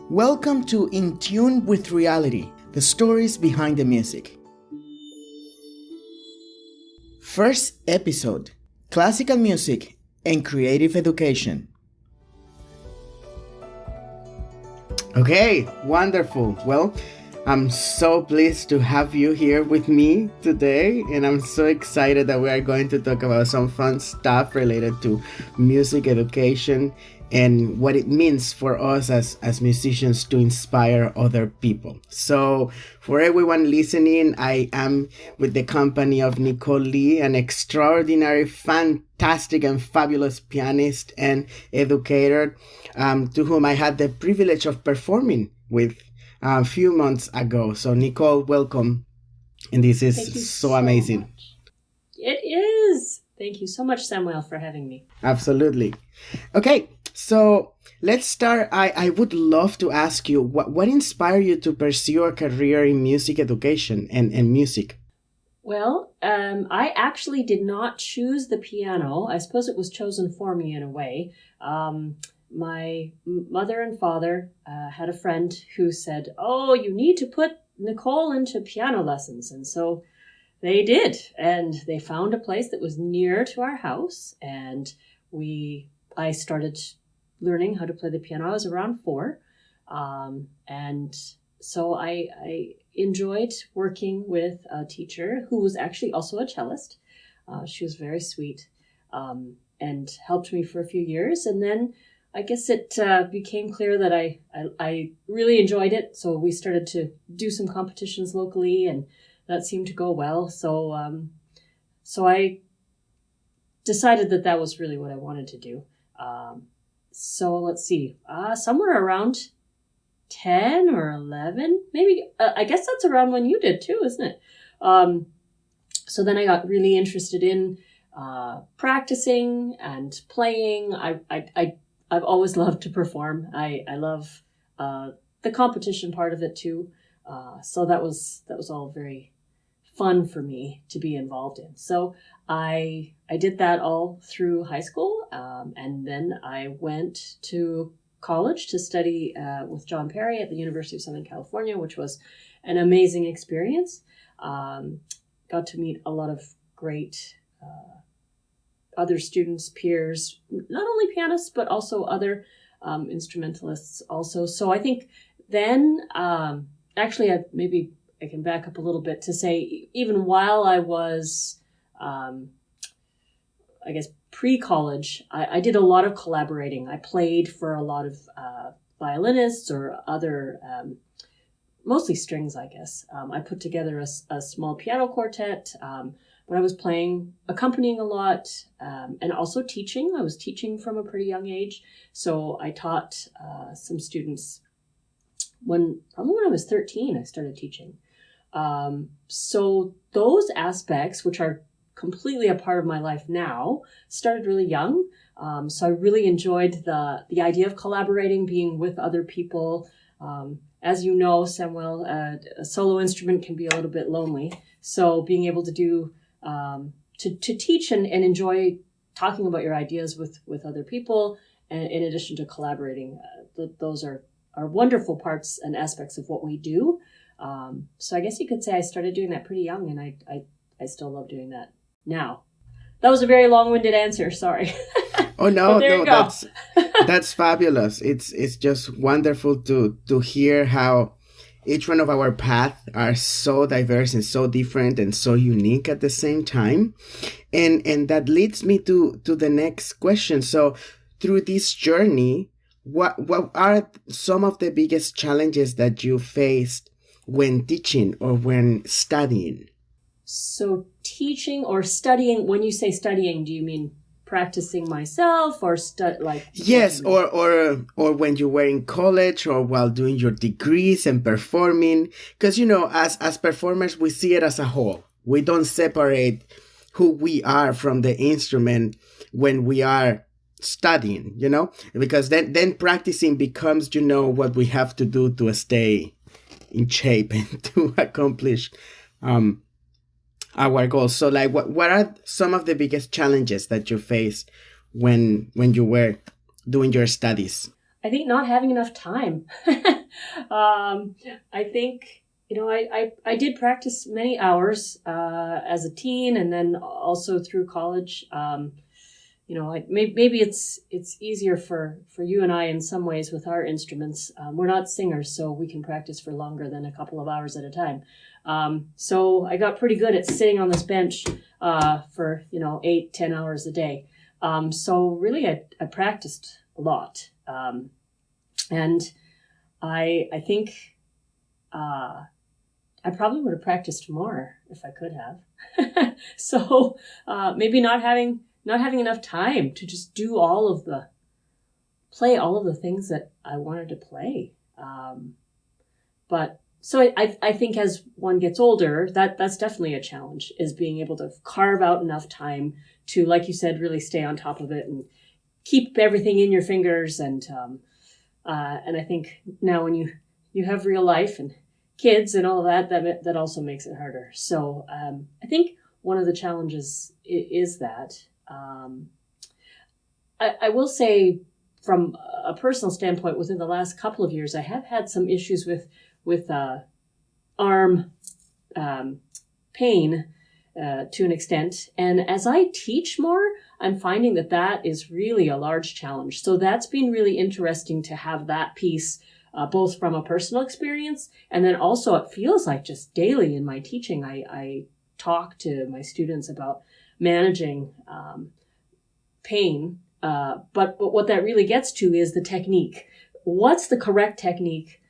Welcome to In Tune with Reality, the stories behind the music. First episode, Classical Music and Creative Education. Okay, wonderful. Well, I'm so pleased to have you here with me today, and I'm so excited that we are going to talk about some fun stuff related to music education and what it means for us as musicians to inspire other people. So for everyone listening, I am with the company of Nicole Lee, an extraordinary, fantastic and fabulous pianist and educator to whom I had the privilege of performing with a few months ago. So Nicole, welcome. And this is so amazing. Much. It is. Thank you so much, Samuel, for having me. Absolutely. Okay, so let's start. I would love to ask you, what inspired you to pursue a career in music education and music? Well, I actually did not choose the piano. I suppose it was chosen for me in a way. My mother and father had a friend who said, "Oh, you need to put Nicole into piano lessons." And so they did. And they found a place that was near to our house. And I started learning how to play the piano. I was around 4. And so I enjoyed working with a teacher who was actually also a cellist. She was very sweet and helped me for a few years. And then I guess it became clear that I really enjoyed it. So we started to do some competitions locally, and that seemed to go well. So I decided that was really what I wanted to do. So let's see, somewhere around 10 or 11, maybe. I guess that's around when you did too, isn't it? So then I got really interested in practicing and playing. I've always loved to perform. I love the competition part of it too. So that was all very fun for me to be involved in. So I did that all through high school, and then I went to college to study with John Perry at the University of Southern California, which was an amazing experience. Got to meet a lot of great other students, peers, not only pianists, but also other instrumentalists also. So I think then, actually, maybe I can back up a little bit to say, even while I was, I guess, pre-college, I did a lot of collaborating. I played for a lot of violinists or other, mostly strings, I guess. I put together a small piano quartet. When I was playing, accompanying a lot, and also teaching. I was teaching from a pretty young age. So I taught some students probably when I was 13, I started teaching. So those aspects, which are completely a part of my life now, started really young. So I really enjoyed the idea of collaborating, being with other people. As you know, Samuel, a solo instrument can be a little bit lonely. So being able to do to teach and enjoy talking about your ideas with other people, and in addition to collaborating, those are wonderful parts and aspects of what we do. So I guess you could say I started doing that pretty young, and I still love doing that now. That was a very long-winded answer. Sorry. Oh no, that's fabulous. It's just wonderful to hear how each one of our paths are so diverse and so different and so unique at the same time. And that leads me to the next question. So through this journey, what are some of the biggest challenges that you faced when teaching or when studying? So teaching or studying, when you say studying, do you mean practicing myself or Yes, or when you were in college or while doing your degrees and performing? Because, as performers, we see it as a whole. We don't separate who we are from the instrument when we are studying, because then practicing becomes, what we have to do to stay in shape and to accomplish our goals. So what are some of the biggest challenges that you faced when you were doing your studies? I think not having enough time. I think, I did practice many hours as a teen, and then also through college. Maybe it's easier for you and I in some ways with our instruments. We're not singers, so we can practice for longer than a couple of hours at a time. So I got pretty good at sitting on this bench for 8-10 hours a day. So really I practiced a lot. And I think I probably would have practiced more if I could have. So maybe not having enough time to just play all of the things that I wanted to play. But so I think as one gets older, that's definitely a challenge, is being able to carve out enough time to, like you said, really stay on top of it and keep everything in your fingers. And I think now when you have real life and kids and all that also makes it harder. So I think one of the challenges is that. I will say, from a personal standpoint, within the last couple of years, I have had some issues with arm pain to an extent. And as I teach more, I'm finding that is really a large challenge. So that's been really interesting to have that piece, both from a personal experience, and then also it feels like just daily in my teaching, I talk to my students about managing pain. But what that really gets to is the technique. What's the correct technique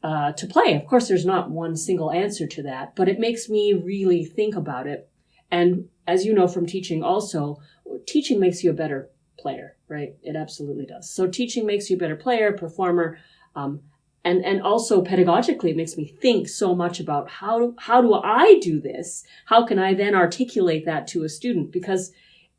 to play? Of course, there's not one single answer to that, but it makes me really think about it. And as you know from teaching also, teaching makes you a better player, right? It absolutely does. So teaching makes you a better player, performer, and also pedagogically, it makes me think so much about how do I do this? How can I then articulate that to a student? Because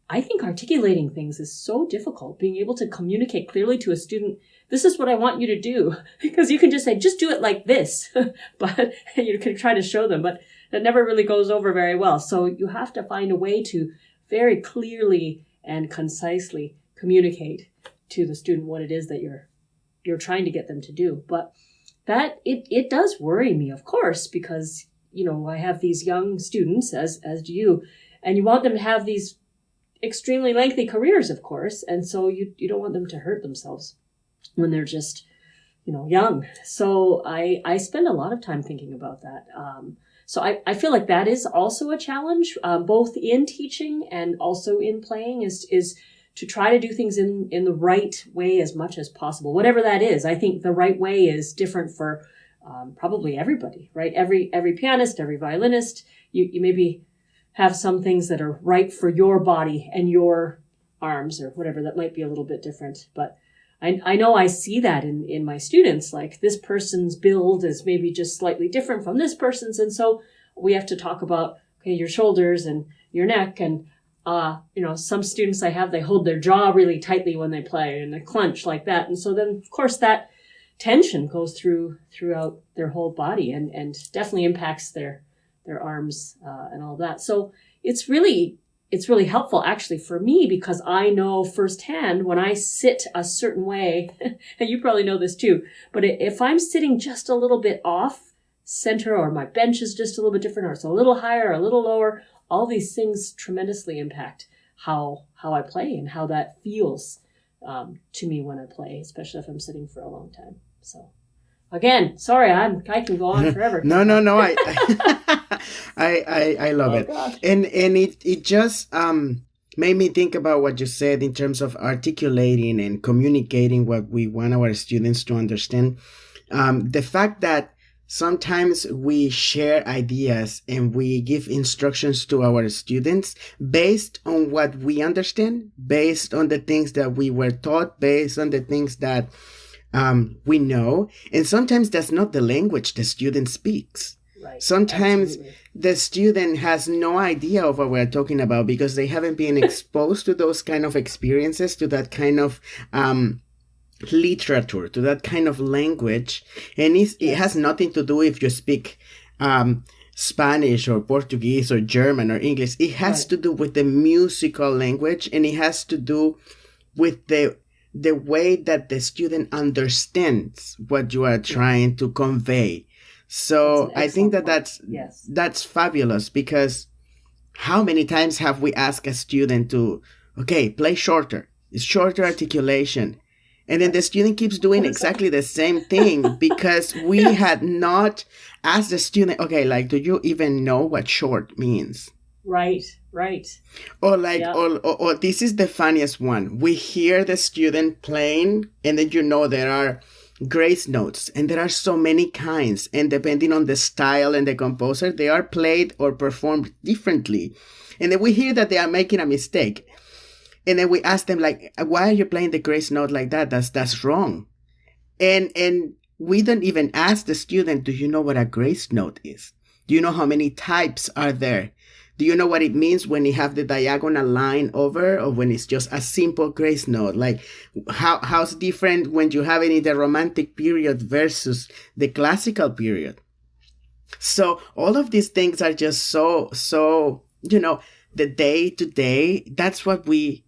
I think articulating things is so difficult, being able to communicate clearly to a student, this is what I want you to do. Because you can just say, just do it like this. But you can try to show them, but that never really goes over very well. So you have to find a way to very clearly and concisely communicate to the student what it is that you're trying to get them to do. But that it does worry me, of course, because, I have these young students, as do you, and you want them to have these extremely lengthy careers, of course. And so you don't want them to hurt themselves when they're just, young. So I spend a lot of time thinking about that. So I feel like that is also a challenge, both in teaching and also in playing, is to try to do things in the right way as much as possible, whatever that is. I think the right way is different for probably everybody, right? Every pianist, every violinist, you maybe have some things that are right for your body and your arms or whatever. That might be a little bit different. But I know I see that in my students, like this person's build is maybe just slightly different from this person's. And so we have to talk about, okay, your shoulders and your neck. And, some students they hold their jaw really tightly when they play and they clench like that. And so then, of course, that tension goes throughout their whole body and definitely impacts their arms and all that. So it's really helpful actually for me, because I know firsthand when I sit a certain way, and you probably know this too, but if I'm sitting just a little bit off center, or my bench is just a little bit different, or it's a little higher or a little lower, all these things tremendously impact how I play and how that feels to me when I play, especially if I'm sitting for a long time. So again, sorry, I can go on forever. No. I love it. Gosh. And it just made me think about what you said in terms of articulating and communicating what we want our students to understand. The fact that sometimes we share ideas and we give instructions to our students based on what we understand, based on the things that we were taught, based on the things that we know. And sometimes that's not the language the student speaks. Right. Sometimes Absolutely. the student has no idea of what we're talking about because they haven't been exposed to those kind of experiences, to that kind of literature, to that kind of language. And it has nothing to do if you speak Spanish or Portuguese or German or English. It has to do with the musical language, and it has to do with the the way that the student understands what you are trying to convey. So I think that that's fabulous, because how many times have we asked a student to, okay, play shorter, shorter articulation, and then the student keeps doing exactly the same thing because we had not asked the student, okay, like, do you even know what short means? Right. Or like, or this is the funniest one. We hear the student playing, and then there are grace notes, and there are so many kinds, and depending on the style and the composer, they are played or performed differently. And then we hear that they are making a mistake. And then we ask them, like, why are you playing the grace note like that? That's wrong. And we don't even ask the student, do you know what a grace note is? Do you know how many types are there? Do you know what it means when you have the diagonal line over, or when it's just a simple grace note? Like, how's different when you have it in the Romantic period versus the Classical period? So all of these things are just so the day to day, that's what we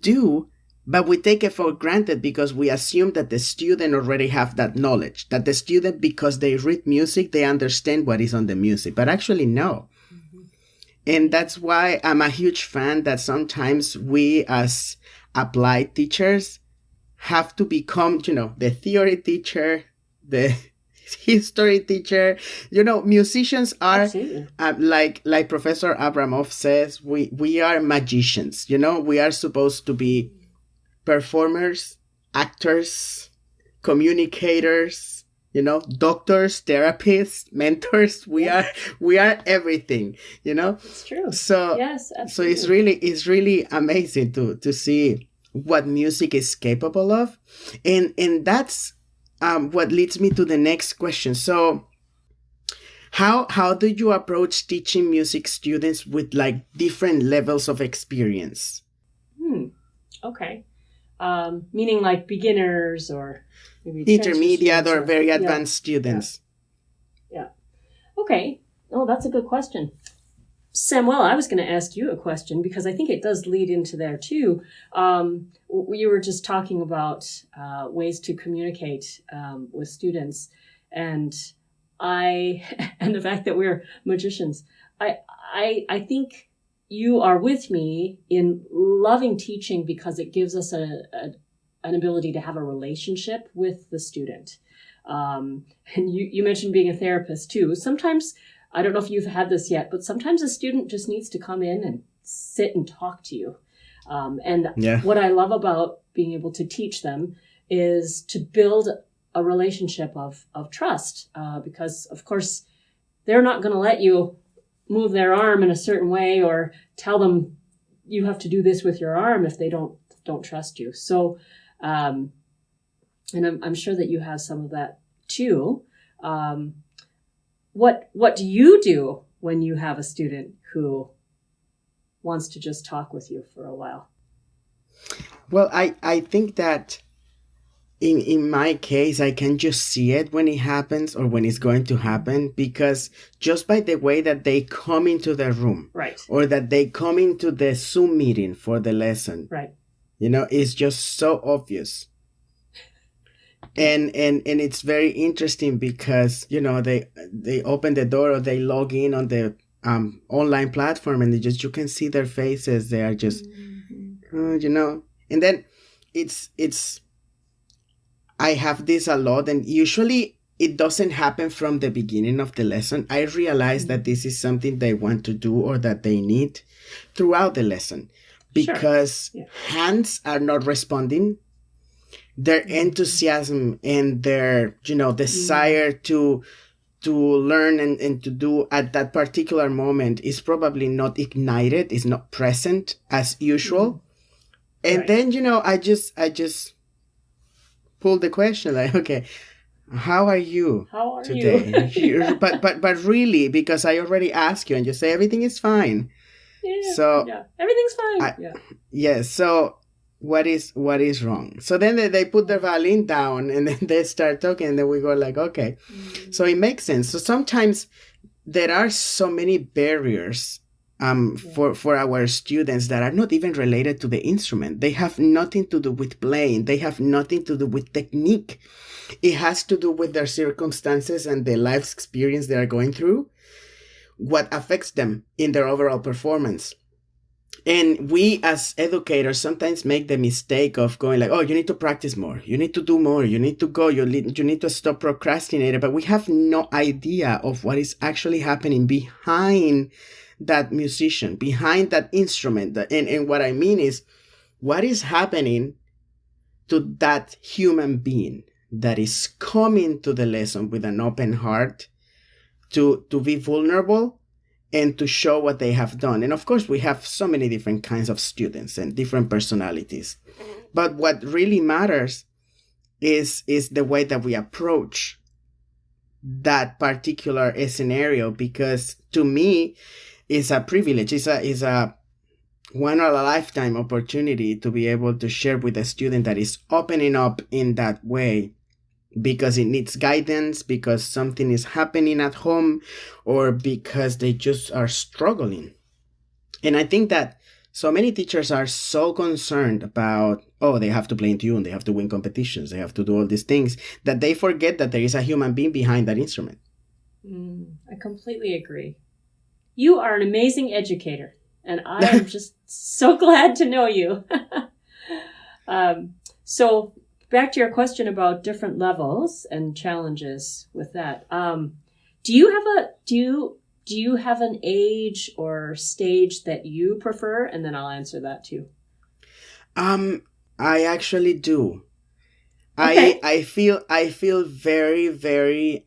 do, but we take it for granted because we assume that the student already have that knowledge, that the student, because they read music, they understand what is on the music, but actually no. And that's why I'm a huge fan that sometimes we as applied teachers have to become, the theory teacher, the history teacher. Musicians are like Professor Abramov says, we are magicians. We are supposed to be performers, actors, communicators, doctors, therapists, mentors. We are everything, It's true. So yes, so it's really amazing to see what music is capable of. And that's what leads me to the next question. So how do you approach teaching music students with like different levels of experience? Okay. Meaning like beginners or maybe intermediate or very advanced students. Yeah. Okay. Oh, that's a good question. Samuel, I was going to ask you a question because I think it does lead into there too. You were just talking about ways to communicate with students, and and the fact that we're magicians. I think you are with me in loving teaching because it gives us an ability to have a relationship with the student. And you mentioned being a therapist too. Sometimes, I don't know if you've had this yet, but sometimes a student just needs to come in and sit and talk to you. What I love about being able to teach them is to build a relationship of trust, because of course they're not going to let you move their arm in a certain way or tell them you have to do this with your arm if they don't trust you. So, and I'm sure that you have some of that too. What do you do when you have a student who wants to just talk with you for a while? Well, I think that in my case, I can just see it when it happens or when it's going to happen, because just by the way that they come into the room, right, or that they come into the Zoom meeting for the lesson, right, it's just so obvious. And it's very interesting because, they open the door or they log in on the online platform, and you can see their faces. They are just, and then it's, I have this a lot, and usually it doesn't happen from the beginning of the lesson. I realize that this is something they want to do or that they need throughout the lesson, because hands are not responding. Their enthusiasm and their, desire to learn and to do at that particular moment is probably not ignited, is not present as usual. And then, I just pull the question like, okay, how are you today? but really, because I already asked you and you say everything is fine. Everything's fine. Yes. So what is wrong? So then they put their violin down and then they start talking, and then we go like, okay. So it makes sense. So sometimes there are so many barriers for our students that are not even related to the instrument. They have nothing to do with playing. They have nothing to do with technique. It has to do with their circumstances and the life experience they are going through, what affects them in their overall performance. And we as educators sometimes make the mistake of going like, oh, you need to practice more. You need to do more. You need to go. You need to stop procrastinating. But we have no idea of what is actually happening behind that musician, behind that instrument. And what I mean is, what is happening to that human being that is coming to the lesson with an open heart to be vulnerable and to show what they have done. And of course, we have so many different kinds of students and different personalities. But what really matters is the way that we approach that particular scenario, because to me, it's a privilege. It's a one in a lifetime opportunity to be able to share with a student that is opening up in that way, because it needs guidance, because something is happening at home, or because they just are struggling. And I think that so many teachers are so concerned about, oh, they have to play in tune, they have to win competitions, they have to do all these things, that they forget that there is a human being behind that instrument. I completely agree. You are an amazing educator, and I am just so glad to know you. So back to your question about different levels and challenges with that. Do you have an age or stage that you prefer? And then I'll answer that too. I actually do. Okay. I feel very, very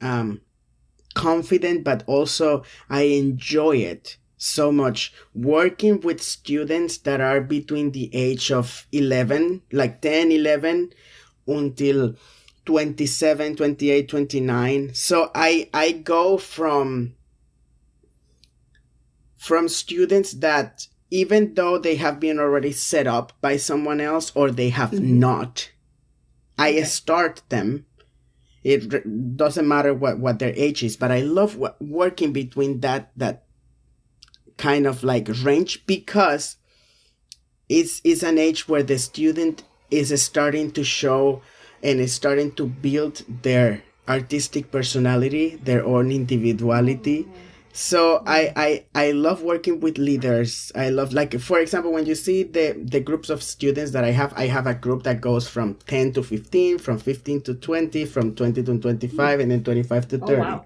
confident, but also I enjoy it so much working with students that are between the age of 11, like 10, 11, until 27, 28, 29. So I go from students that, even though they have been already set up by someone else or they have not, I start them. It doesn't matter what their age is, but I love working between that kind of like range, because it's an age where the student is starting to show and is starting to build their artistic personality, their own individuality. So I love working with leaders. I love, like, for example, when you see the groups of students that I have a group that goes from 10 to 15, from 15 to 20, from 20 to 25, and then 25 to 30. Oh, wow.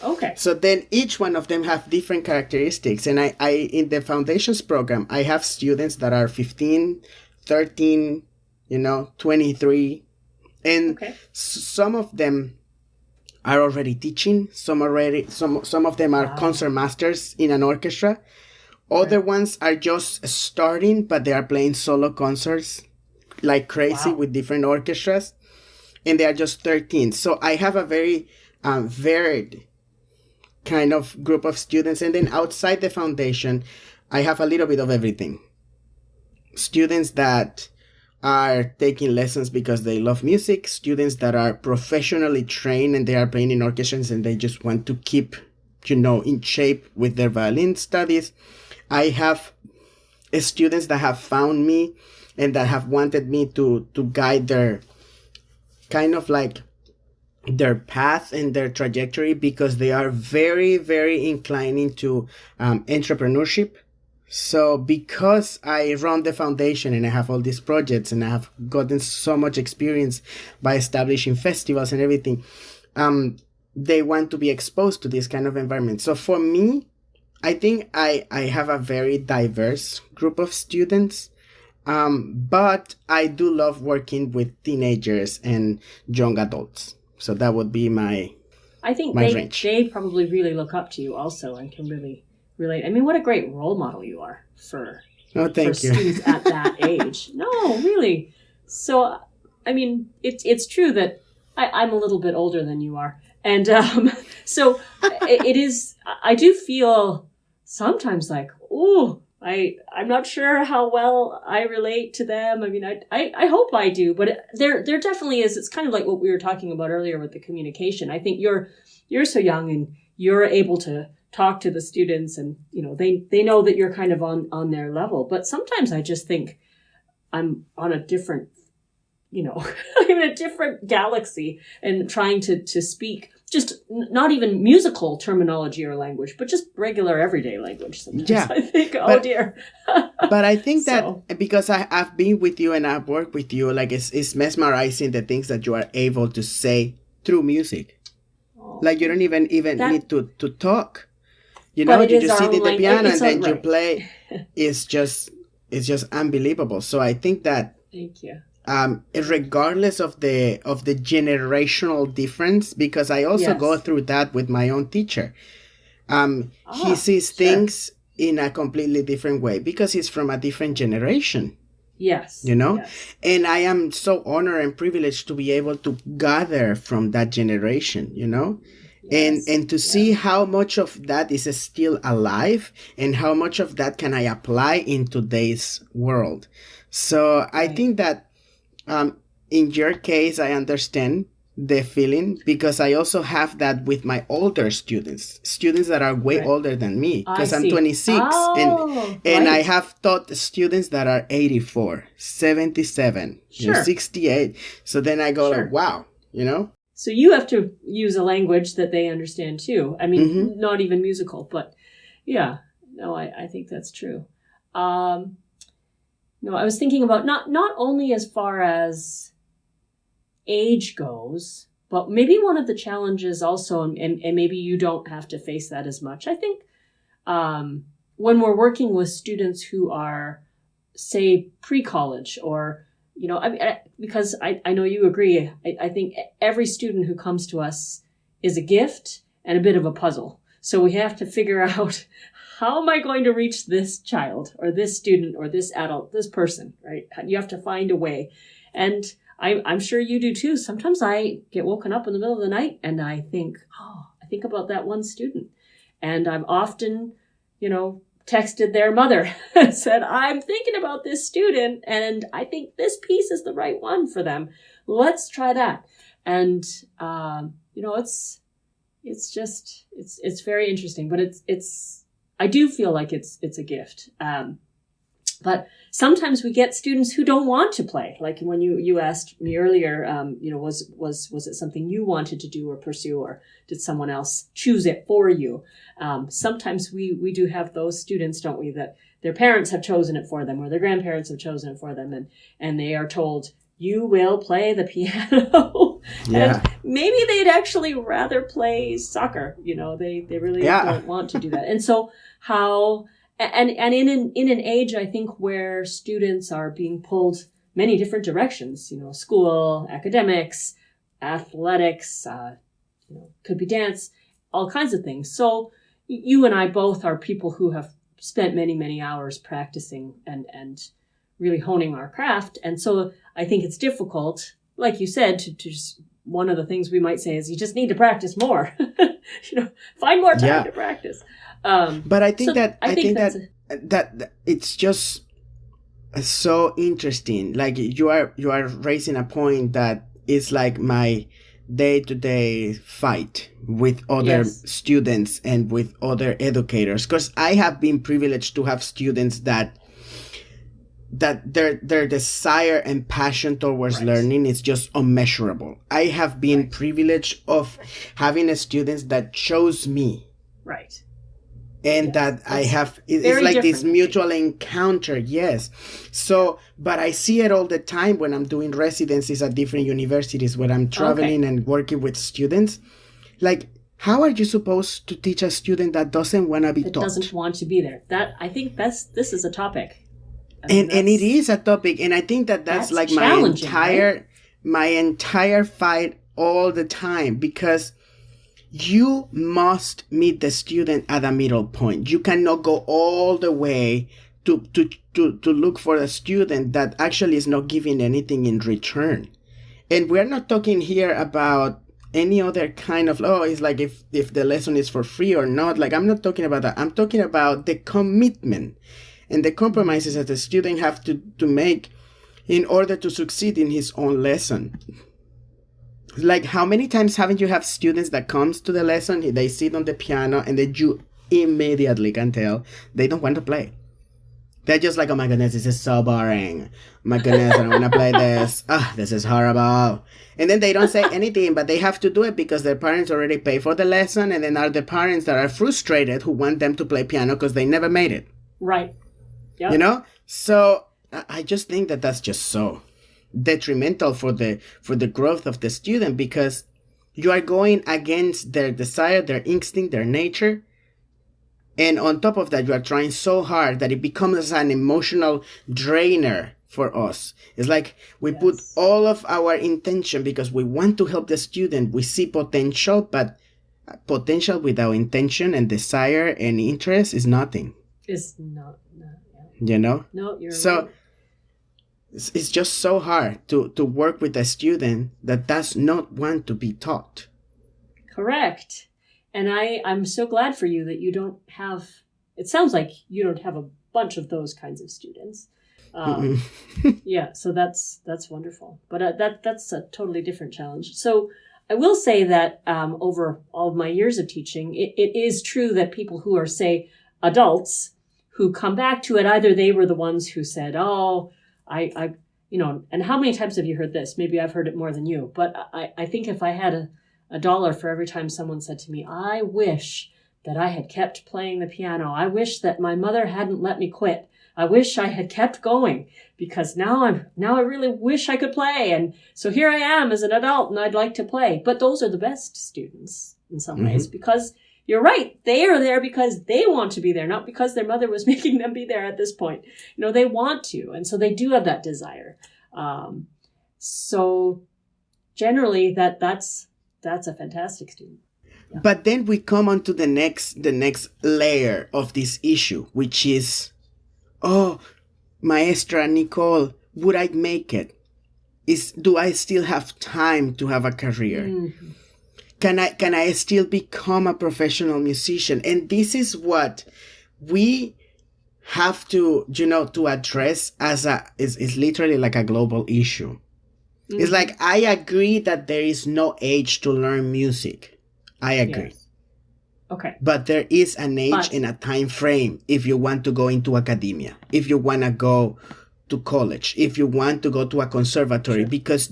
Okay. So then each one of them have different characteristics. And I in the foundations program, I have students that are 15, 13, 23. And some of them are already teaching. Some of them are concert masters in an orchestra. Other ones are just starting, but they are playing solo concerts like crazy with different orchestras. And they are just 13. So I have a very varied kind of group of students. And then outside the foundation, I have a little bit of everything. Students that are taking lessons because they love music, students that are professionally trained and they are playing in orchestras and they just want to keep, in shape with their violin studies. I have students that have found me and that have wanted me to guide their kind of like their path and their trajectory, because they are very, very inclined into entrepreneurship. So because I run the foundation and I have all these projects and I have gotten so much experience by establishing festivals and everything, they want to be exposed to this kind of environment. So for me, I think I have a very diverse group of students, but I do love working with teenagers and young adults. So that would be my range. They probably really look up to you also and can really relate. I mean, what a great role model you are for students at that age. No, really. So, I mean, it's true that I'm a little bit older than you are. And so it is, I do feel sometimes like, oh, I'm not sure how well I relate to them. I mean, I hope I do, but there definitely is. It's kind of like what we were talking about earlier with the communication. I think you're so young and you're able to talk to the students, and they know that you're kind of on their level. But sometimes I just think I'm on a different, I'm in a different galaxy, and trying to speak just not even musical terminology or language, but just regular everyday language. Sometimes I think, dear. But I think that because I've been with you and I've worked with you, like it's mesmerizing the things that you are able to say through music. Like you don't even need to talk. You just sit in the piano and then you play. It's just unbelievable. So I think that. Thank you. Regardless of the generational difference, because I also go through that with my own teacher. He sees things in a completely different way because he's from a different generation. Yes. Yes. And I am so honored and privileged to be able to gather from that generation, Yes. And to see how much of that is still alive and how much of that can I apply in today's world. So I think that in your case, I understand the feeling because I also have that with my older students that are way older than me, because I'm 26 and I have taught students that are 84, 77, 68. So then I go like, wow, So you have to use a language that they understand too. I mean, not even musical, but I think that's true. I was thinking about not only as far as age goes, but maybe one of the challenges also, and maybe you don't have to face that as much. I think when we're working with students who are, say, pre-college or, because I know you agree, I think every student who comes to us is a gift and a bit of a puzzle. So we have to figure out, how am I going to reach this child or this student or this adult, this person, right? You have to find a way. And I'm sure you do too. Sometimes I get woken up in the middle of the night and I think about that one student. And I've often, texted their mother and said, I'm thinking about this student and I think this piece is the right one for them. Let's try that. And, it's very interesting, but I do feel like it's a gift. But sometimes we get students who don't want to play. Like when you asked me earlier, was it something you wanted to do or pursue, or did someone else choose it for you? Sometimes we do have those students, don't we, that their parents have chosen it for them or their grandparents have chosen it for them, and they are told, you will play the piano. And maybe they'd actually rather play soccer. They really don't want to do that. And so and in an age, I think, where students are being pulled many different directions, school, academics, athletics, could be dance, all kinds of things. So you and I both are people who have spent many, many hours practicing and really honing our craft. And so I think it's difficult, like you said, to just, one of the things we might say is you just need to practice more, find more time to practice. But I think that it's just so interesting. Like you are raising a point that is like my day-to-day fight with other students and with other educators, because I have been privileged to have students that their desire and passion towards learning is just unmeasurable. I have been privileged of having students that chose me. Right. And that I have, it's like this mutual encounter. Yes. So, but I see it all the time when I'm doing residencies at different universities, when I'm traveling and working with students. Like, how are you supposed to teach a student that doesn't want to be taught? That doesn't want to be there. I think this is a topic. And it is a topic. And I think that's like my entire fight all the time, because you must meet the student at a middle point. You cannot go all the way to look for a student that actually is not giving anything in return. And we're not talking here about any other kind of, it's like if the lesson is for free or not. Like, I'm not talking about that. I'm talking about the commitment and the compromises that the student have to make in order to succeed in his own lesson. Like, how many times haven't you have students that comes to the lesson, they sit on the piano, and then you immediately can tell they don't want to play. They're just like, oh my goodness, this is so boring. My goodness, I don't want to play this. This is horrible. And then they don't say anything, but they have to do it because their parents already pay for the lesson. And then are the parents that are frustrated who want them to play piano because they never made it. Right. Yep. You know? So I just think that that's just so detrimental for the growth of the student, because you are going against their desire, their instinct, their nature. And on top of that, you are trying so hard that it becomes an emotional drainer for us. It's like we put all of our intention because we want to help the student. We see potential, but potential without intention and desire and interest is nothing. It's not yeah. You know? No, you're so right. It's just so hard to work with a student that does not want to be taught. Correct. And I'm so glad for you that you don't have, it sounds like you don't have a bunch of those kinds of students. Yeah, so that's wonderful. But that's a totally different challenge. So I will say that over all of my years of teaching, it is true that people who are, say, adults who come back to it, either they were the ones who said, oh, I and how many times have you heard this? Maybe I've heard it more than you. But I think if I had a dollar for every time someone said to me, I wish that I had kept playing the piano. I wish that my mother hadn't let me quit. I wish I had kept going, because now I really wish I could play. And so here I am as an adult and I'd like to play. But those are the best students in some ways, because you're right. They are there because they want to be there, not because their mother was making them be there at this point. They want to. And so they do have that desire. So generally that's a fantastic student. Yeah. But then we come on to the next layer of this issue, which is, oh, Maestra Nicole, would I make it? Do I still have time to have a career? Mm-hmm. Can I still become a professional musician? And this is what we have to, to address is literally like a global issue. Mm-hmm. It's like, I agree that there is no age to learn music. I agree. Yes. Okay. But there is an age and a time frame if you want to go into academia, if you want to go to college, if you want to go to a conservatory, sure. Because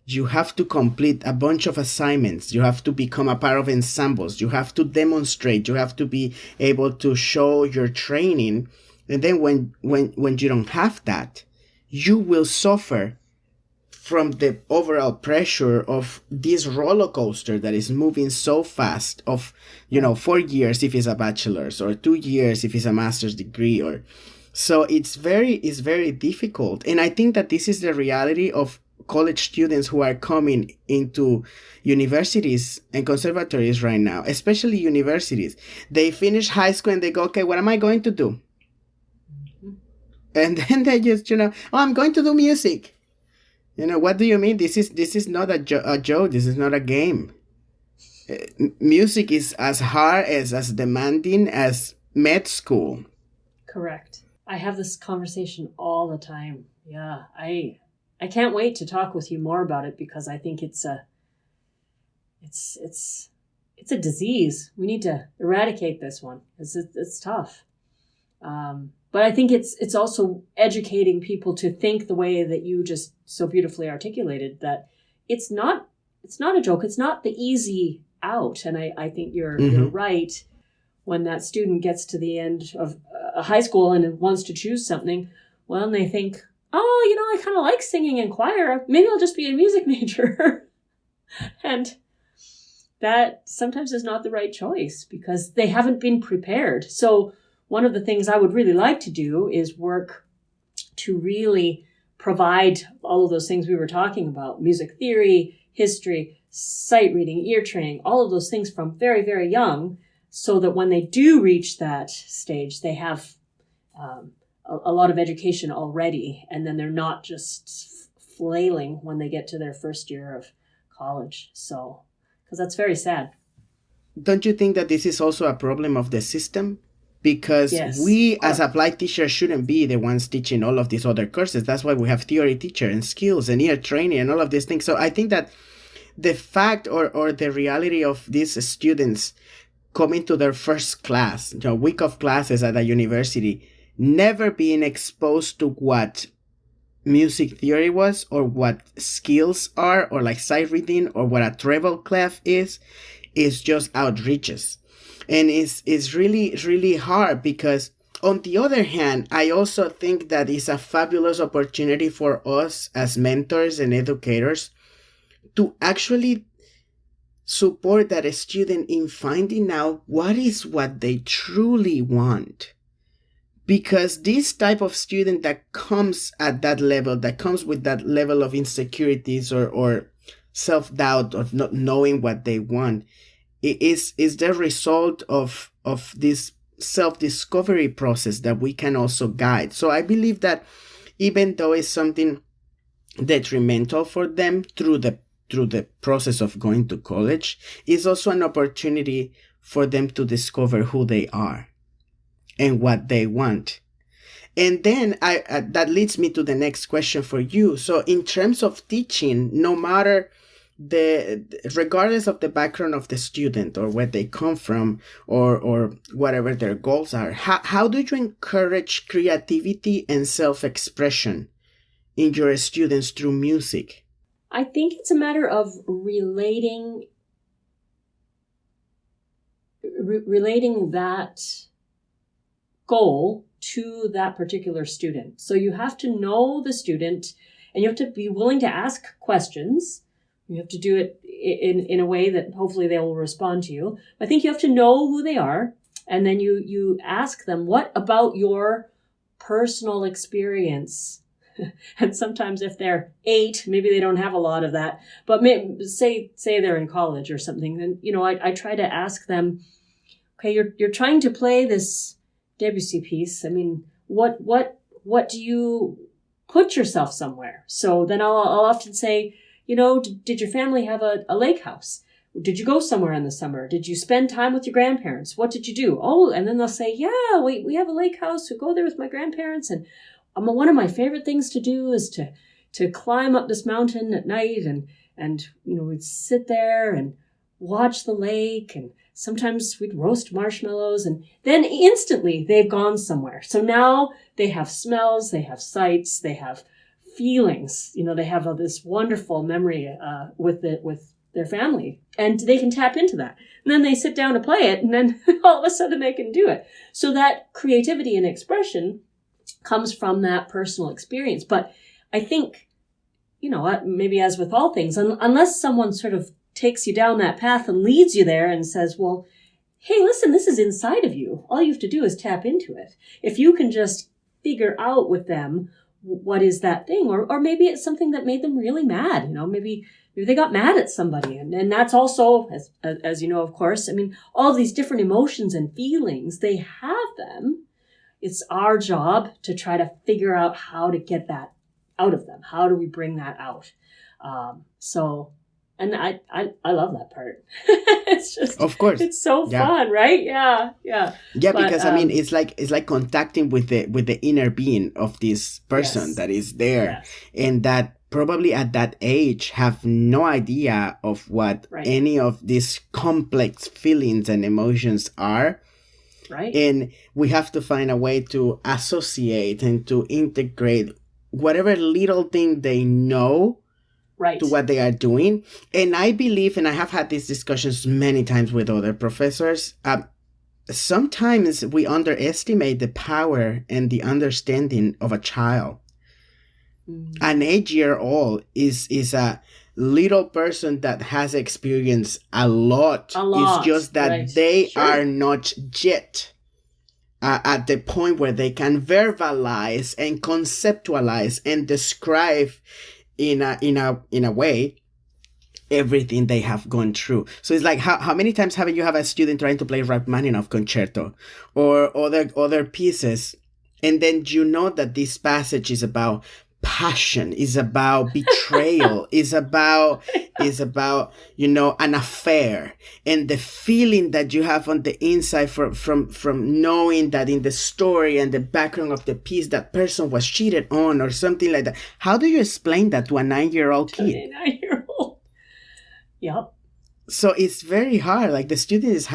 you have to complete a bunch of assignments. You have to become a part of ensembles. You have to demonstrate. You have to be able to show your training. And then when you don't have that, you will suffer from the overall pressure of this roller coaster that is moving so fast of, 4 years if it's a bachelor's, or 2 years if it's a master's degree, or so it's very difficult. And I think that this is the reality of college students who are coming into universities and conservatories right now, especially universities. They finish high school and they go, okay, what am I going to do? And then they just, I'm going to do music. What do you mean? This is not a joke. This is not a game. Music is as hard, as demanding as med school. Correct. I have this conversation all the time. Yeah, I can't wait to talk with you more about it, because I think it's a disease. We need to eradicate this one. It's tough. But I think it's also educating people to think the way that you just so beautifully articulated, that it's not a joke. It's not the easy out. And I think you're right. When that student gets to the end of high school and wants to choose something, well, and they think, oh, I kind of like singing in choir. Maybe I'll just be a music major. And that sometimes is not the right choice, because they haven't been prepared. So one of the things I would really like to do is work to really provide all of those things we were talking about: music theory, history, sight reading, ear training, all of those things from very, very young, so that when they do reach that stage, they have a lot of education already, and then they're not just flailing when they get to their first year of college. So, because that's very sad. Don't you think that this is also a problem of the system? Because we as applied teachers shouldn't be the ones teaching all of these other courses. That's why we have theory teacher and skills and ear training and all of these things. So I think that the fact or the reality of these students coming to their first class, week of classes at a university, never being exposed to what music theory was, or what skills are, or like sight reading, or what a treble clef is just outrageous. And it's really, really hard, because on the other hand, I also think that it's a fabulous opportunity for us as mentors and educators to actually support that student in finding out what they truly want. Because this type of student that comes at that level, that comes with that level of insecurities or self-doubt of not knowing what they want, is the result of this self-discovery process that we can also guide. So I believe that even though it's something detrimental for them through the process of going to college, it's also an opportunity for them to discover who they are and what they want. And then that leads me to the next question for you. So in terms of teaching, no matter regardless of the background of the student, or where they come from, or whatever their goals are, how do you encourage creativity and self-expression in your students through music? I think it's a matter of relating that goal to that particular student. So you have to know the student, and you have to be willing to ask questions. You have to do it in a way that hopefully they will respond to you. I think you have to know who they are, and then you ask them, what about your personal experience? And sometimes if they're 8, maybe they don't have a lot of that, but say they're in college or something, then, I try to ask them, okay, you're trying to play this Debussy piece. I mean, what do you put yourself somewhere? So then I'll often say, did your family have a lake house? Did you go somewhere in the summer? Did you spend time with your grandparents? What did you do? Oh, and then they'll say, yeah, we have a lake house. We go there with my grandparents. And one of my favorite things to do is to climb up this mountain at night, and we'd sit there and watch the lake, and sometimes we'd roast marshmallows, and then instantly they've gone somewhere. So now they have smells, they have sights, they have feelings. They have this wonderful memory with their family, and they can tap into that. And then they sit down to play it, and then all of a sudden they can do it. So that creativity and expression comes from that personal experience. But I think, maybe as with all things, unless someone sort of takes you down that path and leads you there and says, well, hey, listen, this is inside of you. All you have to do is tap into it. If you can just figure out with them what is that thing, or maybe it's something that made them really mad. Maybe they got mad at somebody, and that's also, as you know, of course, I mean, all these different emotions and feelings, they have them. It's our job to try to figure out how to get that out of them. How do we bring that out? And I love that part. It's just, of course, it's so fun, right? Yeah. Because I mean, it's like contacting with the inner being of this person that is there, and that probably at that age have no idea of what any of these complex feelings and emotions are. Right. And we have to find a way to associate and to integrate whatever little thing they know to what they are doing. And I believe, and I have had these discussions many times with other professors, sometimes we underestimate the power and the understanding of a child. Mm-hmm. An 8-year-old is a little person that has experienced a lot. It's just that they are not yet at the point where they can verbalize and conceptualize and describe in a way everything they have gone through. So it's like, how many times haven't you have a student trying to play Rachmaninoff concerto or other pieces, and then that this passage is about passion, is about betrayal, is about an affair, and the feeling that you have on the inside from knowing that in the story and the background of the piece that person was cheated on or something like that. How do you explain that to a 9-year-old kid? A 9-year-old. Yep. So it's very hard. Like the student is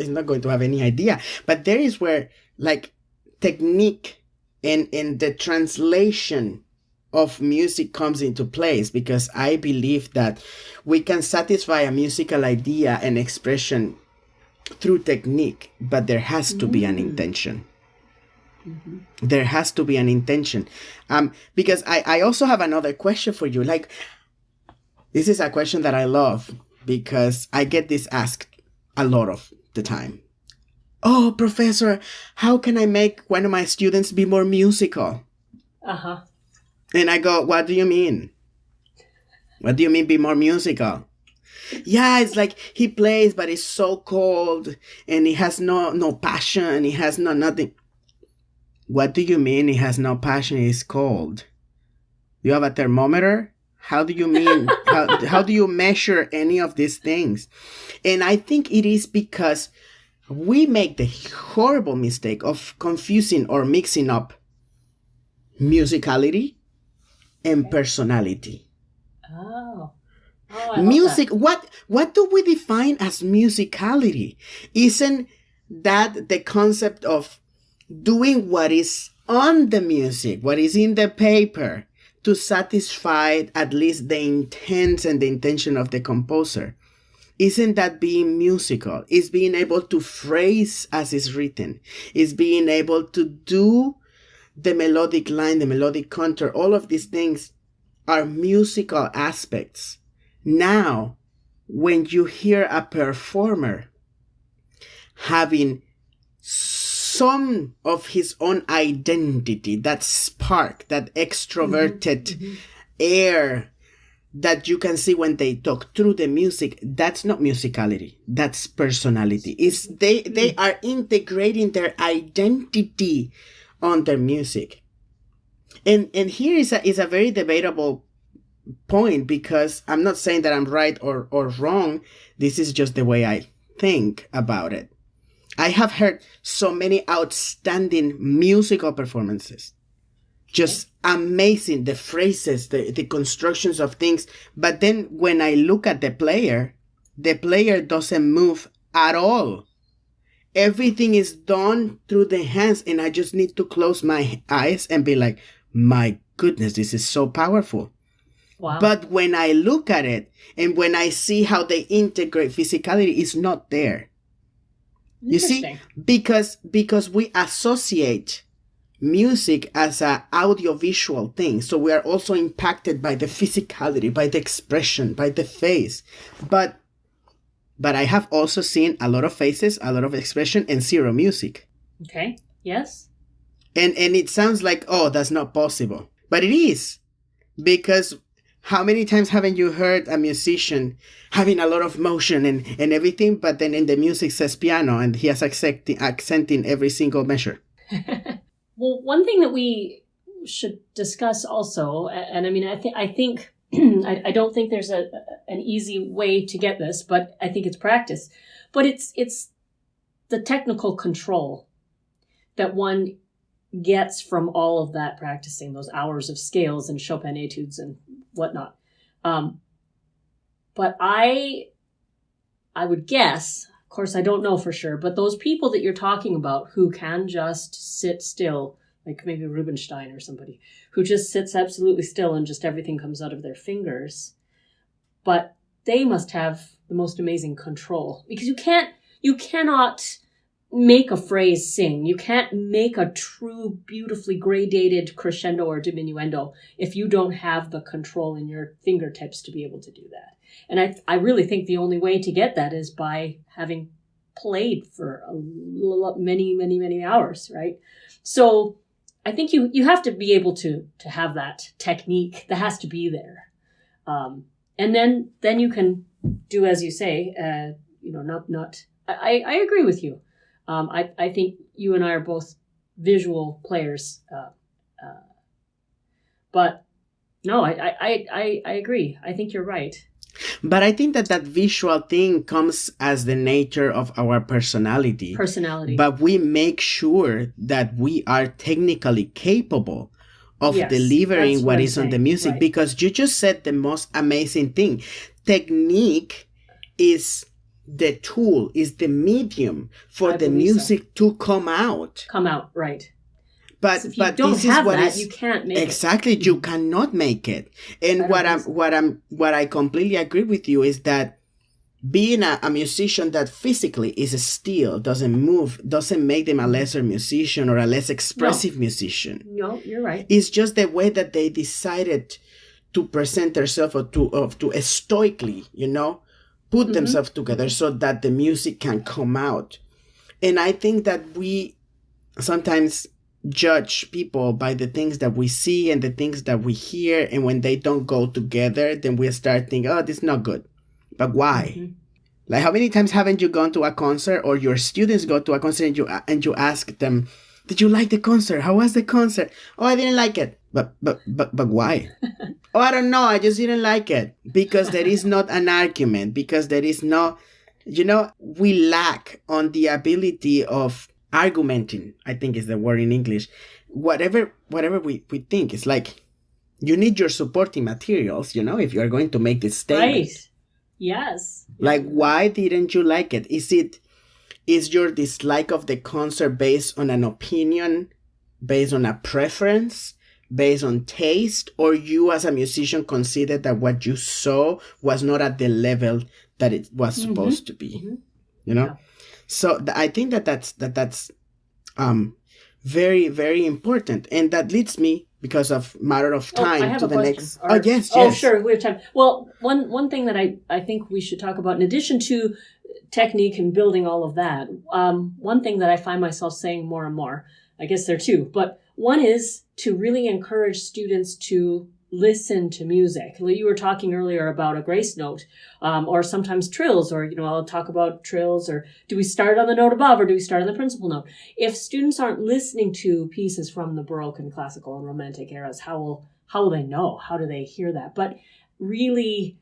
not going to have any idea. But there is where like technique and the translation of music comes into place, because I believe that we can satisfy a musical idea and expression through technique, but there has to be an intention. Mm-hmm. There has to be an intention. Because I also have another question for you. Like, this is a question that I love because I get this asked a lot of the time. Oh, professor, how can I make one of my students be more musical? Uh-huh. And I go, what do you mean? What do you mean be more musical? Yeah, it's like he plays, but it's so cold and he has no passion. He has nothing. What do you mean he has no passion? He's cold. You have a thermometer? How do you mean? how do you measure any of these things? And I think it is because we make the horrible mistake of confusing or mixing up musicality and personality. Oh, music. What do we define as musicality? Isn't that the concept of doing what is on the music, what is in the paper, to satisfy at least the intent and the intention of the composer? Isn't that being musical? Is being able to phrase as is written. Is being able to do the melodic line, the melodic contour. All of these things are musical aspects. Now, when you hear a performer having some of his own identity, that spark, that extroverted air that you can see when they talk through the music, that's not musicality, that's personality. It's they are integrating their identity on their music. And here is a very debatable point, because I'm not saying that I'm right or wrong. This is just the way I think about it. I have heard so many outstanding musical performances. Just amazing, the phrases, the constructions of things. But then when I look at the player doesn't move at all. Everything is done through the hands, and I just need to close my eyes and be like, my goodness, this is so powerful. Wow. But when I look at it and when I see how they integrate physicality, it's not there. You see, because we associate music as an audiovisual thing. So we are also impacted by the physicality, by the expression, by the face. But I have also seen a lot of faces, a lot of expression, and zero music. Okay. Yes. And it sounds like, oh, that's not possible. But it is. Because how many times haven't you heard a musician having a lot of motion and everything, but then in the music says piano and he has accenting every single measure? Well, one thing that we should discuss also, and I mean, I think I don't think there's an easy way to get this, but I think it's practice. But it's the technical control that one gets from all of that practicing, those hours of scales and Chopin etudes and whatnot. But I would guess, of course, I don't know for sure, but those people that you're talking about who can just sit still, like maybe Rubinstein or somebody, who just sits absolutely still and just everything comes out of their fingers. But they must have the most amazing control, because you cannot make a phrase sing. You can't make a true, beautifully gradated crescendo or diminuendo if you don't have the control in your fingertips to be able to do that. And I really think the only way to get that is by having played for many, many, many hours, right? So I think you have to be able to have that technique that has to be there. And then you can do, as you say, I agree with you. I think you and I are both visual players, but no, I agree. I think you're right. But I think that visual thing comes as the nature of our personality. But we make sure that we are technically capable of delivering what is on the music, right? Because you just said the most amazing thing. Technique is the tool, is the medium for the music to come out. Come out, right. But So if you but don't this have is what that, is you can't make exactly it. you cannot make it. And what I completely agree with you is that being a musician that physically is still, doesn't move, doesn't make them a lesser musician or a less expressive musician. No, you're right. It's just the way that they decided to present themselves or to stoically, put themselves together so that the music can come out. And I think that we sometimes judge people by the things that we see and the things that we hear. And when they don't go together, then we start thinking, oh, this is not good. But why? Mm-hmm. Like, how many times haven't you gone to a concert, or your students go to a concert and you ask them, did you like the concert? How was the concert? Oh, I didn't like it. But why? Oh, I don't know. I just didn't like it. Because there is not an argument. Because there is no, we lack on the ability of argumenting, I think is the word in English. Whatever we think. It's like, you need your supporting materials, if you are going to make this statement. Right. Yes. Like, why didn't you like it? Is your dislike of the concert based on an opinion, based on a preference, based on taste, or you as a musician considered that what you saw was not at the level that it was supposed to be? Yeah. So I think that's very, very important. And that leads me, because of matter of time, to the next. Yes. Oh, sure. We have time. Well, one thing that I think we should talk about, in addition to technique and building all of that, one thing that I find myself saying more and more, I guess there are two, but one is to really encourage students to listen to music. You were talking earlier about a grace note, or sometimes trills, or, I'll talk about trills, or do we start on the note above, or do we start on the principal note? If students aren't listening to pieces from the Baroque and classical and Romantic eras, how will they know? How do they hear that? But really,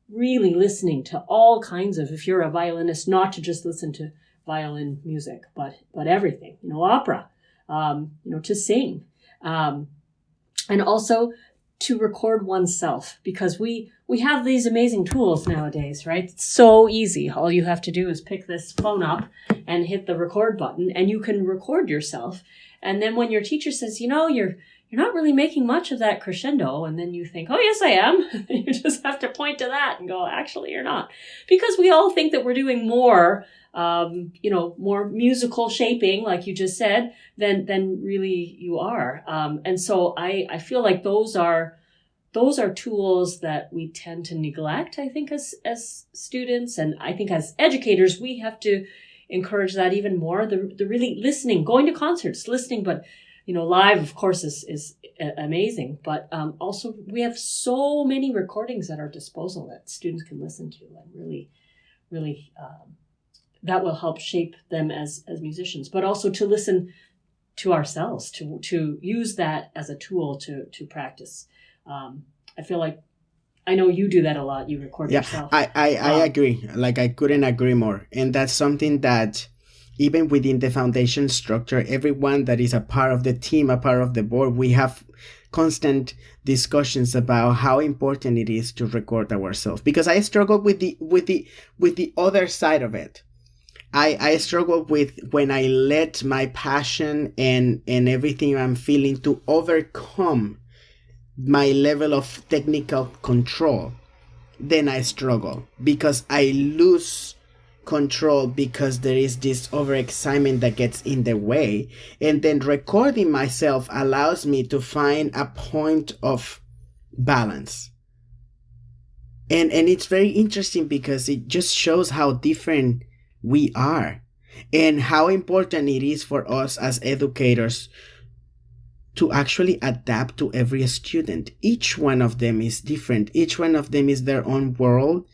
really listening to all kinds of, if you're a violinist, not to just listen to violin music, but everything, opera, to sing, and also to record oneself, because we have these amazing tools nowadays, right? It's so easy. All you have to do is pick this phone up and hit the record button, and you can record yourself. And then when your teacher says, you're not really making much of that crescendo, and then you think, oh, yes, I am. You just have to point to that and go, actually, you're not. Because we all think that we're doing more, more musical shaping, like you just said, than really you are. And so I feel like those are tools that we tend to neglect, I think, as students. And I think as educators, we have to encourage that even more. The really listening, going to concerts, listening, but live, of course, is amazing. But also, we have so many recordings at our disposal that students can listen to, and really, really, that will help shape them as musicians. But also to listen to ourselves, to use that as a tool to practice. I feel like, I know you do that a lot. You record yourself. I agree. Like, I couldn't agree more. And that's something that, even within the foundation structure, everyone that is a part of the team, a part of the board, we have constant discussions about how important it is to record ourselves. Because I struggle with the other side of it. I struggle with when I let my passion and everything I'm feeling to overcome my level of technical control. Then I struggle because I lose control, because there is this overexcitement that gets in the way. And then recording myself allows me to find a point of balance. And it's very interesting, because it just shows how different we are and how important it is for us as educators to actually adapt to every student. Each one of them is different. Each one of them is their own world.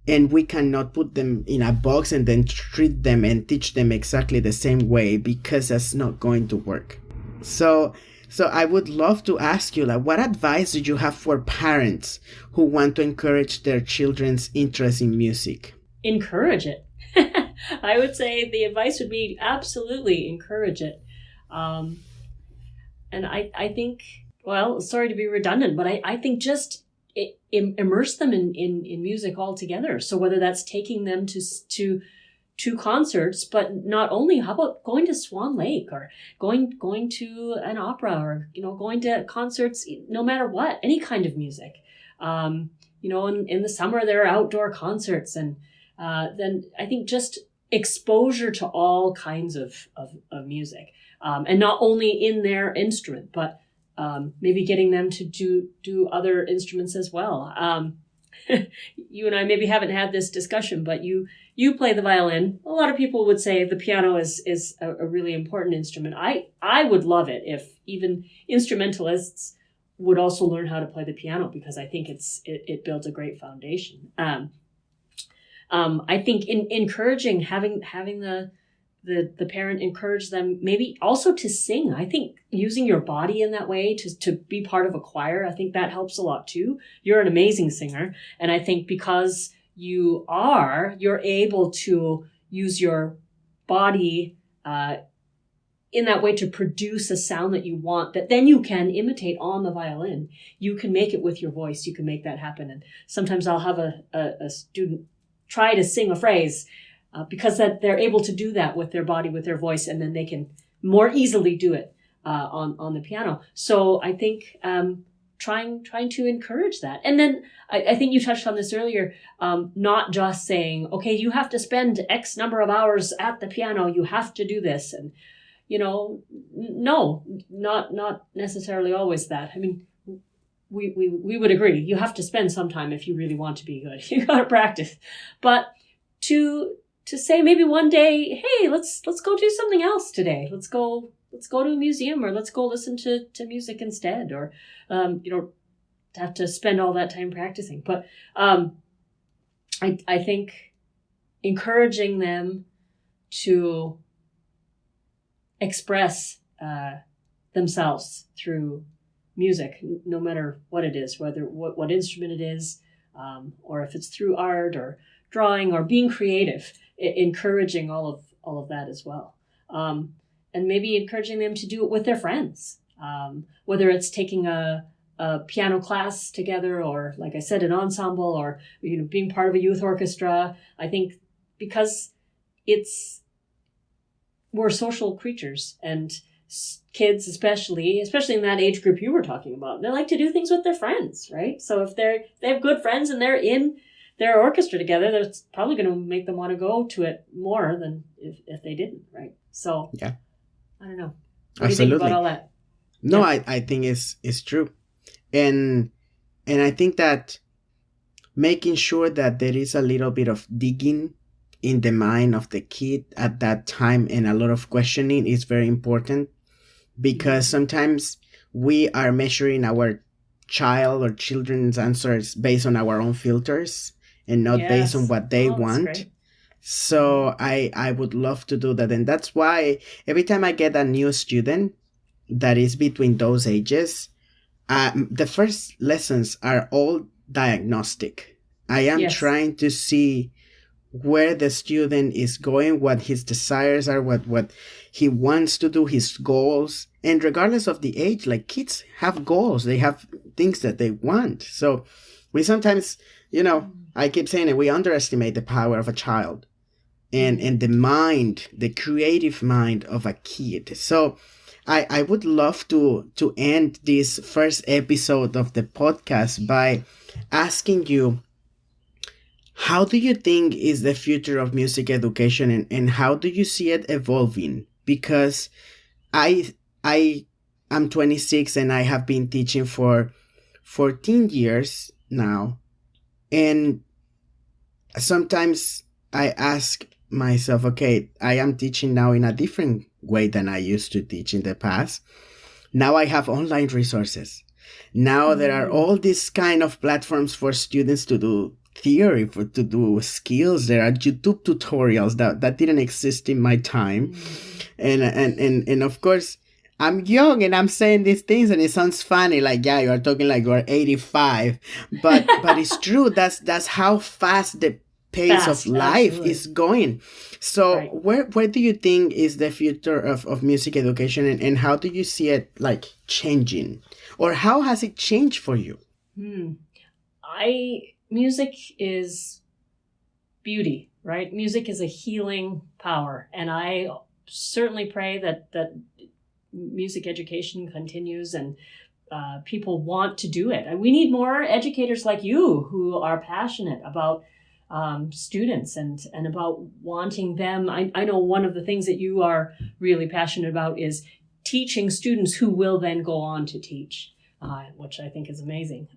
And we cannot put them in a box and then treat them and teach them exactly the same way, because that's not going to work. So I would love to ask you, what advice do you have for parents who want to encourage their children's interest in music? Encourage it. I would say the advice would be absolutely encourage it. And I think, well, sorry to be redundant, but I think just immerse them in music altogether. So whether that's taking them to concerts, but not only, how about going to Swan Lake or going to an opera, or, going to concerts, no matter what, any kind of music. In the summer there are outdoor concerts, and then I think just exposure to all kinds of music, and not only in their instrument, but maybe getting them to do other instruments as well. You and I maybe haven't had this discussion, but you play the violin. A lot of people would say the piano is a really important instrument. I would love it if even instrumentalists would also learn how to play the piano, because I think it builds a great foundation. I think encouraging, having the parent encourage them maybe also to sing. I think using your body in that way to be part of a choir, I think that helps a lot too. You're an amazing singer. And I think because you're able to use your body in that way to produce a sound that you want, that then you can imitate on the violin. You can make it with your voice. You can make that happen. And sometimes I'll have a student try to sing a phrase, because that they're able to do that with their body, with their voice, and then they can more easily do it on the piano. So I think trying to encourage that. And then I think you touched on this earlier, not just saying, okay, you have to spend X number of hours at the piano, you have to do this. And, no, not necessarily always that. I mean, we would agree. You have to spend some time if you really want to be good. You got to practice. But to say maybe one day, hey, let's go do something else today. Let's go to a museum, or let's go listen to music instead, or you don't have to spend all that time practicing. But I think encouraging them to express themselves through music, no matter what it is, whether what instrument it is, or if it's through art or drawing or being creative, encouraging all of that as well. And maybe encouraging them to do it with their friends, whether it's taking a piano class together, or, like I said, an ensemble, or being part of a youth orchestra. I think because we're social creatures, and kids, especially in that age group you were talking about, they like to do things with their friends, right? So if they have good friends and they're in their orchestra together, that's probably going to make them want to go to it more than if they didn't, right? So yeah, I don't know. What Absolutely. do you think about all that? No, yeah. I think it's true, and I think that making sure that there is a little bit of digging in the mind of the kid at that time, and a lot of questioning, is very important, because sometimes we are measuring our child or children's answers based on our own filters and not based on what they want. So I would love to do that. And that's why every time I get a new student that is between those ages, the first lessons are all diagnostic. I am trying to see where the student is going, what his desires are, what he wants to do, his goals. And regardless of the age, like, kids have goals. They have things that they want. So we sometimes, I keep saying it, we underestimate the power of a child and the mind, the creative mind of a kid. So I would love to end this first episode of the podcast by asking you, how do you think is the future of music education, and how do you see it evolving? Because I'm 26 and I have been teaching for 14 years now. And sometimes I ask myself, okay, I am teaching now in a different way than I used to teach in the past. Now I have online resources. Now there are all these kind of platforms for students to do theory, to do skills. There are YouTube tutorials that didn't exist in my time. And of course, I'm young and I'm saying these things and it sounds funny, like, yeah, you are talking like you're 85, but it's true. That's how fast the pace of life is going. So where do you think is the future of music education, and how do you see it, like, changing, or how has it changed for you? Music is beauty, right? Music is a healing power, and I certainly pray that music education continues and people want to do it. And we need more educators like you who are passionate about students and about wanting them. I know one of the things that you are really passionate about is teaching students who will then go on to teach, which I think is amazing.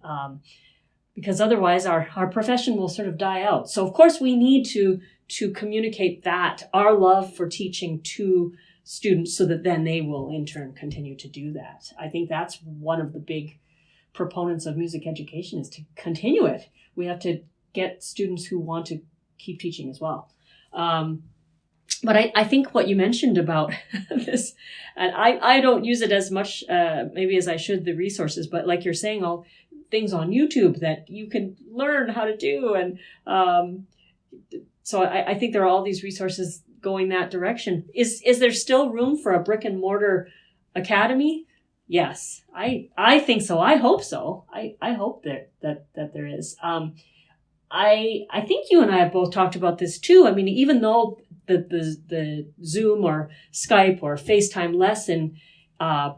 Because otherwise our profession will sort of die out. So of course we need to communicate that, our love for teaching to students, so that then they will in turn continue to do that. I think that's one of the big proponents of music education, is to continue it. We have to get students who want to keep teaching as well. But I think what you mentioned about this, and I don't use it as much maybe as I should, the resources, but like you're saying, all things on YouTube that you can learn how to do. And so I think there are all these resources going that direction. Is there still room for a brick and mortar academy? Yes, I think so. I hope so. I hope that there is. I think you and I have both talked about this too. I mean, even though the Zoom or Skype or FaceTime lesson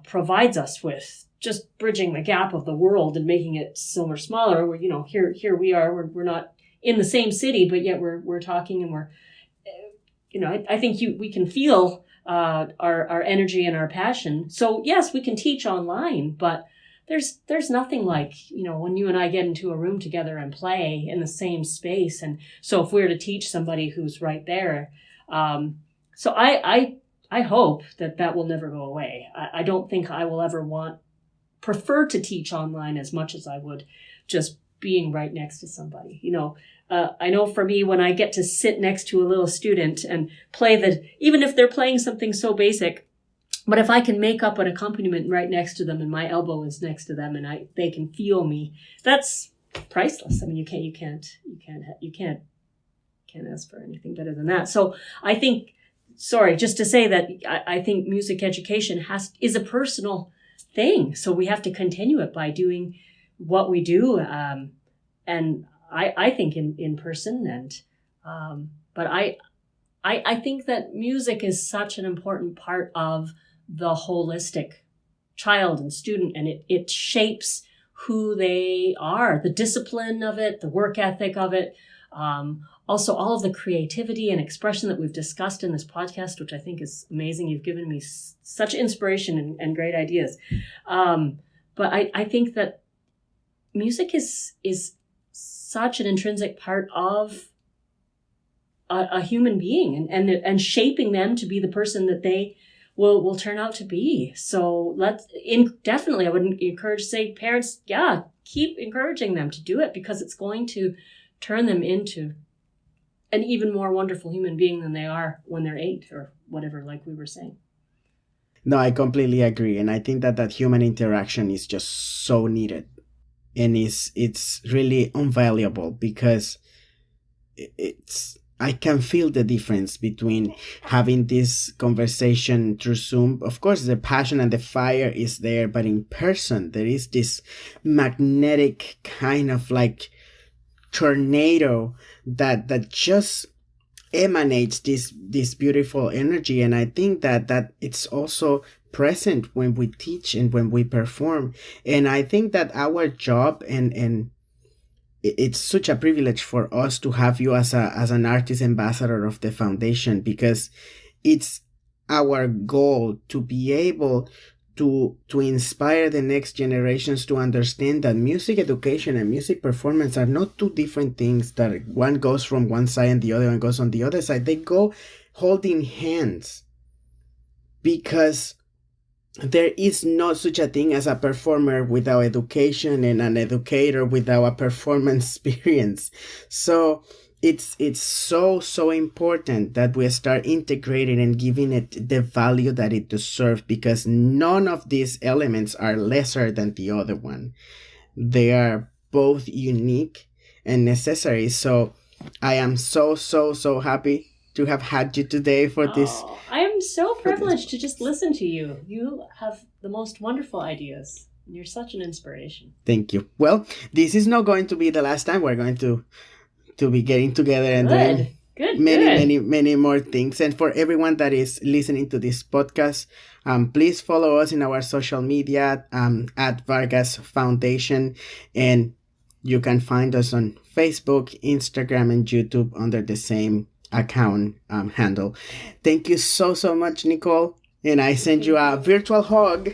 provides us with just bridging the gap of the world and making it so much smaller, where, you know, here we are, we're not in the same city, but yet we're talking, and we're, you know, I think we can feel our energy and our passion. So yes, we can teach online, but there's nothing like, you know, when you and I get into a room together and play in the same space. And so if we were to teach somebody who's right there, so I hope that will never go away. I don't think I will ever prefer to teach online as much as I would just being right next to somebody. You know, I know for me, when I get to sit next to a little student and play even if they're playing something so basic, but if I can make up an accompaniment right next to them and my elbow is next to them and they can feel me, that's priceless. I mean, you can't ask for anything better than that. So I think, just to say that I think music education is a personal thing. So we have to continue it by doing what we do. And I think in person, and, but I think that music is such an important part of the holistic child and student, and it shapes who they are, the discipline of it, the work ethic of it, also all of the creativity and expression that we've discussed in this podcast, which I think is amazing. You've given me such inspiration and great ideas. But I think that music is such an intrinsic part of a human being, and shaping them to be the person that they will turn out to be. So definitely, I would say parents, keep encouraging them to do it, because it's going to turn them into an even more wonderful human being than they are when they're 8 or whatever, like we were saying. No, I completely agree. And I think that human interaction is just so needed. And it's really invaluable, because I can feel the difference between having this conversation through Zoom. Of course, the passion and the fire is there, but in person, there is this magnetic kind of like tornado that just emanates this beautiful energy. And I think that it's also present when we teach and when we perform. And I think that our job, and it's such a privilege for us to have you as an artist ambassador of the foundation, because it's our goal to be able to inspire the next generations to understand that music education and music performance are not two different things, that one goes from one side and the other one goes on the other side. They go holding hands, because there is no such a thing as a performer without education and an educator without a performance experience. So it's so important that we start integrating and giving it the value that it deserves, because none of these elements are lesser than the other one. They are both unique and necessary. So I am so happy to have had you today for this. I am so privileged to just listen to you. You have the most wonderful ideas. You're such an inspiration. Thank you. Well, this is not going to be the last time we're going to be getting together and doing many more things. And for everyone that is listening to this podcast, please follow us in our social media at Vargas Foundation, and you can find us on Facebook, Instagram, and YouTube under the same account handle. Thank you so much, Nicole, and I send you a virtual hug.